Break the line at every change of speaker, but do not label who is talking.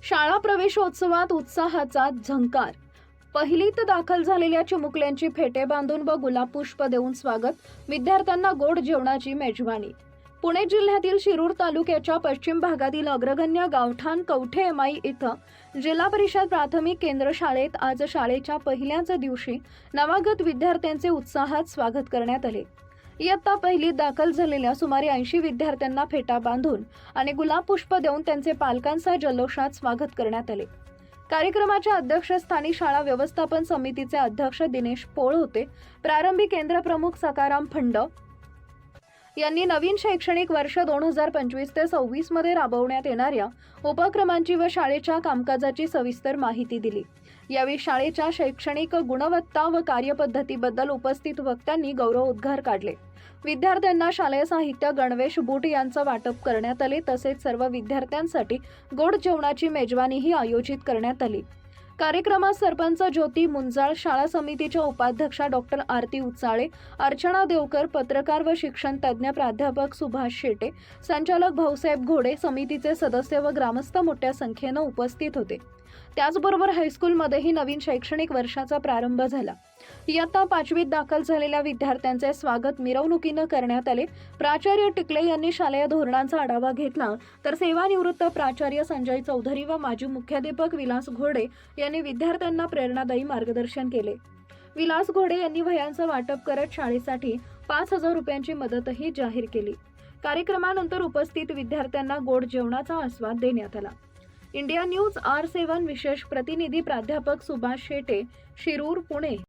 शाळा प्रवेशोत्सवात उत्साहाचा झंकार. पहिलीत दाखल झालेल्या चिमुकल्यांची फेटे बांधून व गुलाब पुष्प देऊन स्वागत. विद्यार्थ्यांना गोड जेवणाची मेजवानी. पुणे जिल्ह्यातील शिरूर तालुक्याच्या पश्चिम भागातील अग्रगण्य गावठाण कवठे एमआय इथं जिल्हा परिषद प्राथमिक केंद्र शाळेत आज शाळेच्या पहिल्याच दिवशी नवागत विद्यार्थ्यांचे उत्साहात स्वागत करण्यात आले. इयत्ता पहिलीत दाखल झालेल्या सुमारे 80 विद्यार्थ्यांना फेटा बांधून आणि गुलाब पुष्प देऊन त्यांचे पालकांचा जल्लोषात स्वागत करण्यात आले. कार्यक्रमाच्या अध्यक्षस्थानी शाळा व्यवस्थापन समितीचे अध्यक्ष दिनेश पोळ होते. प्रारंभी केंद्र प्रमुख सकाराम फंड यांनी नवीन शैक्षणिक वर्ष 2025 ते 26 मध्ये राबवण्यात येणाऱ्या उपक्रमांची व शाळेच्या कामकाजाची सविस्तर माहिती दिली. यावेळी शाळेच्या शैक्षणिक गुणवत्ता व कार्यपद्धतीबद्दल उपस्थित वक्त्यांनी गौरवोद्गार काढले. विद्यार्थ्यांना शालेय साहित्य, गणवेश, बूट यांचं वाटप करण्यात आले. तसेच सर्व विद्यार्थ्यांसाठी गोड जेवणाची मेजवानीही आयोजित करण्यात आली. कार्यक्रमात सरपंच ज्योती मुंजाळ, शाळा समितीच्या उपाध्यक्षा डॉक्टर आरती उचाळे, अर्चना देवकर, पत्रकार व शिक्षण तज्ज्ञ प्राध्यापक सुभाष शेटे, संचालक भाऊसाहेब घोडे, समितीचे सदस्य व ग्रामस्थ मोठ्या संख्येनं उपस्थित होते. त्याचबरोबर हायस्कूलमध्येही नवीन शैक्षणिक वर्षाचा प्रारंभ झाला. इयत्ता 5वीत दाखल झालेल्या विद्यार्थ्यांचे स्वागत मिरवणुकीनं करण्यात आले. प्राचार्य टिकले यांनी शालेय धोरणांचा आढावा घेतला, तर सेवानिवृत्त प्राचार्य संजय चौधरी व माजी मुख्याध्यापक विलास घोडे यांनी विद्यार्थ्यांना प्रेरणादायी मार्गदर्शन केले. विलास घोडे यांनी वह्यांचं वाटप करत शाळेसाठी 5,000 रुपयांची मदतही जाहीर केली. कार्यक्रमानंतर उपस्थित विद्यार्थ्यांना गोड जेवणाचा आस्वाद देण्यात आला. इंडिया न्यूज R7 विशेष प्रतिनिधी प्राध्यापक सुभाष शेटे, शिरूर, पुणे.